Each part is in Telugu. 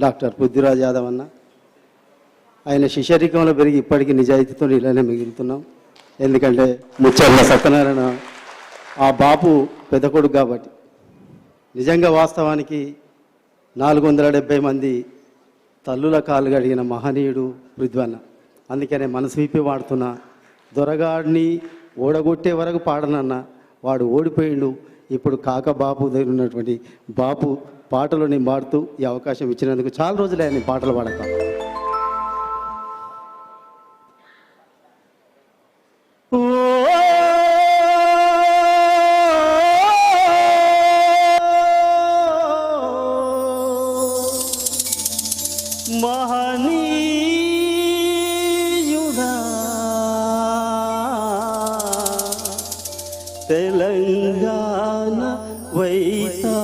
డాక్టర్ పృథ్వీరాజ్ యాదవ్ అన్న. ఆయన శిష్యరికంలో పెరిగి ఇప్పటికీ నిజాయితీతో ఇలానే మిగులుతున్నాం. ఎందుకంటే ముచ్చర్ల సత్యనారాయణ ఆ బాపు పెద్ద కొడుకు కాబట్టి. నిజంగా వాస్తవానికి 470 మంది తల్లుల కాలు గడిగిన మహనీయుడు పృథ్వన్న. అందుకనే మనసు విప్పి వాడుతున్నా. దొరగాడిని ఓడగొట్టే వరకు పాడనన్న, వాడు ఓడిపోయిండు. ఇప్పుడు కాక బాపు దగ్గర ఉన్నటువంటి బాపు పాటలు నేను పాడుతూ ఈ అవకాశం ఇచ్చినందుకు చాలా రోజులే ఆయన పాటలు పాడక. మహనీయుడా తెలంగాణ వైతాళికుడా,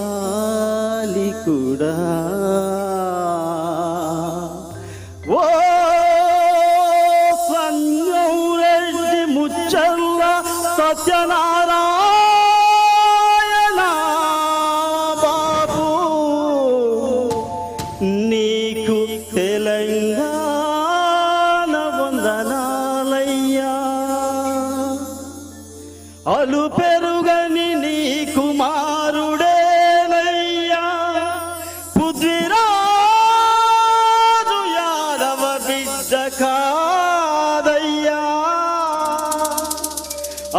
ఓ సంగరెడ్డి ముచ్చర్ల సత్యనారాయణ బాబు, నీకు తెలంగాణ వందనాలయ్యా. అలు పెరుగని నీ కుమారుడేనయ్యా పృథ్వీరాజు యాదవ బిడ్డ కాదయ్యా.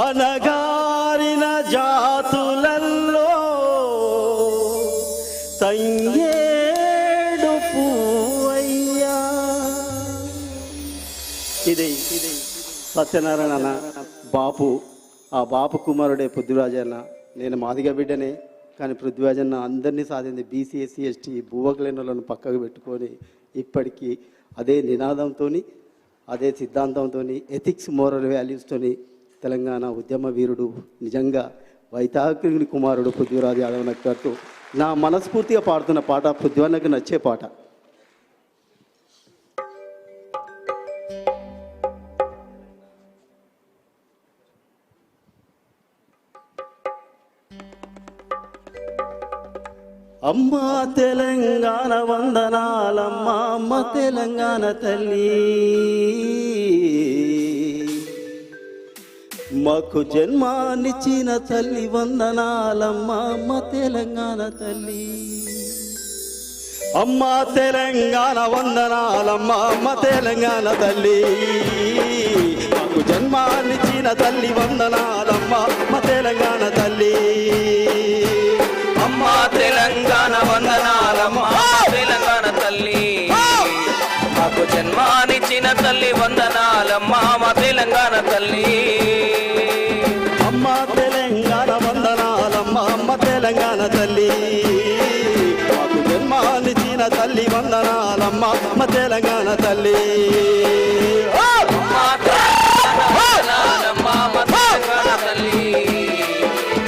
అనగారిన జాతులల్లో తంగేడు పువ్వయ్యా. ఇది సత్యనారాయణ బాపు. ఆ బాపు కుమారుడే పృథ్వీరాజన్న. నేను మాదిగ బిడ్డనే, కానీ పృథ్వీరాజన్న అందరినీ సాధింది. బీసీ, ఎస్సీ, ఎస్టీ, భూవకులైనలను పక్కకు పెట్టుకొని ఇప్పటికీ అదే నినాదంతో, అదే సిద్ధాంతంతో, ఎథిక్స్, మోరల్ వాల్యూస్తో తెలంగాణ ఉద్యమ వీరుడు, నిజంగా వైతాళికుని కుమారుడు పృథ్వీరాజ్ యాదవ్ నక్కట్టు నా మనస్ఫూర్తిగా పాడుతున్న పాట, పృథ్వన్నకు నచ్చే పాట. అమ్మా తెలంగాణ వందనాలమ్మా, అమ్మ తెలంగాణ తల్లి, మాకు జన్మానిచ్చిన తల్లి వందనాలమ్మా, అమ్మ తెలంగాణ తల్లి. అమ్మా తెలంగాణ వందనాలమ్మా, అమ్మ తెలంగాణ తల్లి, మాకు జన్మానిచ్చిన తల్లి వందనాలమ్మా, అమ్మ తెలంగాణ తల్లి. అమ్మా తెలంగాణ వందనాలమ్మా, తెలంగాణ తల్లి, మాకు జన్మానిచ్చిన తల్లి వందనాలమ్మా, మా తెలంగాణ తల్లి. అమ్మా తెలంగాణ వందనాలమ్మా, అమ్మ తెలంగాణ తల్లి, మాకు జన్మానిచ్చిన తల్లి వందనాలమ్మా, అమ్మ తెలంగాణ తల్లి. అమ్మా తెలంగాణ వందనాలమ్మా, మా తెలంగాణ తల్లి,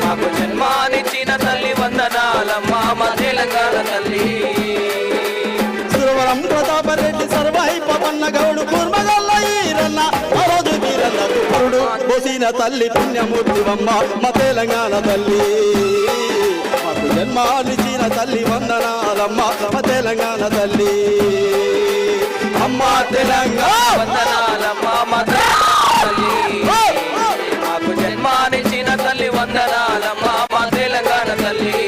మాకు జన్మానిచ్చిన తల్లి వందనాలమ్మా, మా తెలంగాణ తల్లి. సురవరం ప్రతాపరెడ్డి సర్వాయి పవన్న గౌడు కూర్మగల్ల ఈరన్న రోజు వీరన్న పురుడు పోసిన తల్లి పుణ్యమూర్తివమ్మ, మా తెలంగాణ తల్లి, మాకు జన్మానిచ్చిన తల్లి వందనాలమ్మ, మా తెలంగాణ తల్లి. అమ్మా తెలంగాణ వందనాలమ్మా, మా తెలంగాణ తల్లి, మాకు జన్మానిచ్చిన తల్లి వందనాలమ్మా, మా తెలంగాణ తల్లి.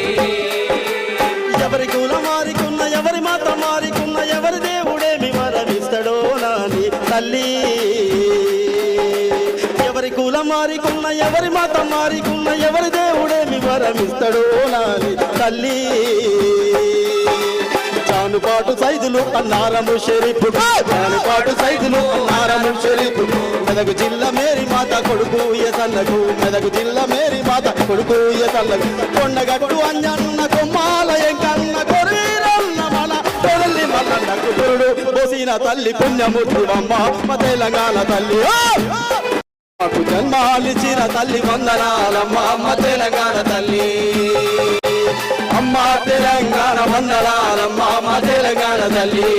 ఎవరి కుల మారికున్న, ఎవరి మాత మారికున్న, ఎవరి దేవుడేమి వరమిస్తాడో నాని తల్లి. ఎవరి కుల మారికున్న, ఎవరి మాత మారికున్న, ఎవరి దేవుడేమి వరమిస్తాడో నాని తల్లి. జానుపాటు సైదులు అన్నారము షరీఫు, జానుపాటు సైదులు అన్నారము షరీఫు, మెదకు జిల్లా మేరీ మాత కొడుకు ఎసన్నకు, మెదకు జిల్లా మేరీ మాత కొడుకు ఎసన్నకు, కొండగట్టు అంజన్న కొమ్మాల ఎంకన్న కొరీరన్న మన తొరల్లి మల్లన్నకు పురుడు పోసిన తల్లి పుణ్యమూర్తివమ్మ, మా తెలంగాణ తల్లి. మాకు జన్మాలిచ్చిన తల్లి వందనాలమ్మ, అమ్మ తెలంగాణ తల్లి. అమ్మా తెలంగాణ వందనాలమ్మ, అమ్మ తెలంగాణ తల్లి,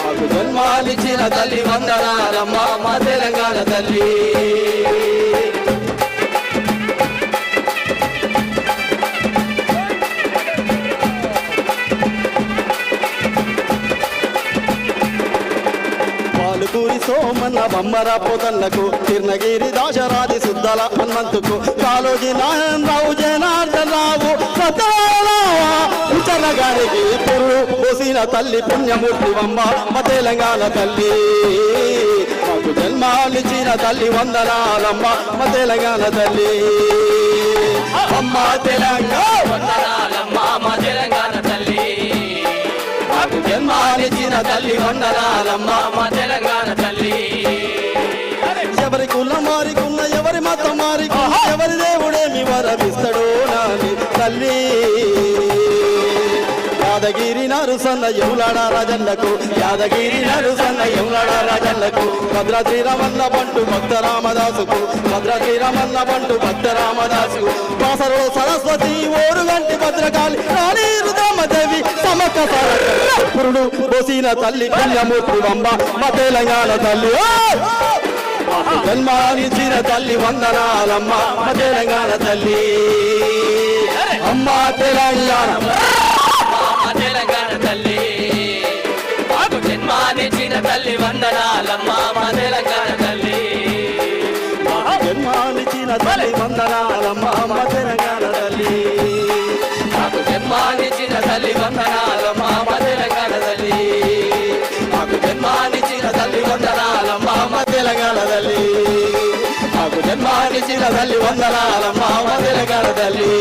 మాకు జన్మాలిచ్చిన తల్లి వందనాలమ్మ, అమ్మ తెలంగాణ తల్లి. సోమన్న బొమ్మర పోతన్నకు తిరునగిరి దాశరాది శుద్ధల హనుమంతుకు కాలోజీ నారాయణరావు జనార్దనరావు ఉచల గారికి పురుడు పోసిన తల్లి పుణ్యమూర్తి అమ్మ మా తెలంగాణ తల్లి మాకు జన్మాలిచ్చిన తల్లి వందనాలమ్మ మా తెలంగాణ తల్లి అమ్మ తెలంగాణ వందనాలమ్మ మా తెలంగాణ తల్లి మాకు జన్మాలిచ్చిన తల్లి వందనాలమ్మ మా తెలంగాణ తల్లి ఎవరి కుల మారికున్న ఎవరి మతం మారికున్న ఎవరి దేవుడేమి వరమిస్తాడో నాని తల్లి యాదగిరి నరుసన్న యములాడ రాజన్నకు యాదగిరి నరుసన్న యములాడ రాజన్నకు భద్రాద్రి రమన్న బంటు భక్త రామదాసుకు భద్రాద్రి రమన్న బంటు భక్త రామదాసుకు బాసరో సరస్వతి ఓరుగంటి భద్రకాళి రాణి రుద్రమదేవి సమక్క పురుడు పోసిన తల్లి పుణ్యమూర్తి అమ్మ మా తెలంగాణ తల్లి జన్మానిచ్చిన తల్లి వందనాలమ్మ మా తెలంగాణ తల్లి అమ్మ తెలంగాణ మా తెలంగాణ తల్లి మాకు జన్మానిచ్చిన తల్లి వందనాలమ్మ మా తెలంగాణ తల్లి జన్మానిచ్చిన తల్లి వందనాలమ్మ మా తెలంగాణ తల్లి మాకు జన్మానిచ్చిన తల్లి వందనాలమ్మ మా తెలంగాణ తల్లి మాకు జన్మానిచ్చిన తల్లి వందనాలమ్మ మా తెలంగాణ తల్లి మాకు జన్మానిచ్చిన తల్లి వందనాలమ్మ మా తెలంగాణ తల్లి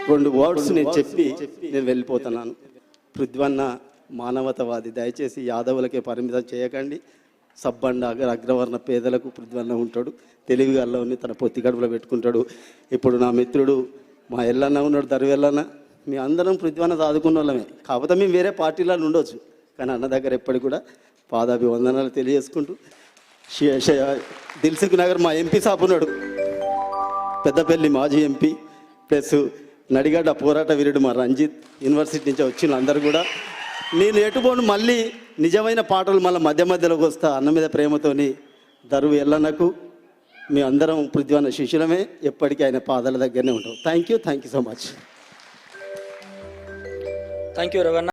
రెండు వర్డ్స్ నేను చెప్పి నేను వెళ్ళిపోతున్నాను. పృథ్వన్న మానవతావాది, దయచేసి యాదవులకే పరిమితం చేయకండి. సబ్బండ అగ్రవర్ణ పేదలకు పృథ్వన్న ఉంటాడు, తెలివిగల్లోని తన పొత్తి గడుపులో పెట్టుకుంటాడు. ఇప్పుడు నా మిత్రుడు మా ఎల్లన్న ఉన్నాడు, దరివెల్లన్న, మీ అందరం పృథ్వన్న సాదుకున్న వాళ్ళమే. కాకపోతే మేము వేరే పార్టీలలో ఉండొచ్చు, కానీ అన్న దగ్గర ఎప్పటికి కూడా పాదాభివందనాలు తెలియజేసుకుంటూ దిల్సుఖ్ నగర్ మా ఎంపీ సాబ్ ఉన్నాడు, పెద్దపల్లి మాజీ ఎంపీ ప్లస్ నడిగడ్డ పోరాట వీరుడు మా రంజిత్, యూనివర్సిటీ నుంచి వచ్చిన అందరూ కూడా. నేను ఎటుపోను మళ్ళీ నిజమైన పాటలు మళ్ళీ మధ్య మధ్యలోకి వస్తా. అన్న మీద ప్రేమతోని దరువు ఎల్లన్నకు మీ అందరం పృథ్వన్న శిష్యులమే, ఎప్పటికీ ఆయన పాదాల దగ్గరనే ఉంటాం. Thank you so much. Thank you Ravana.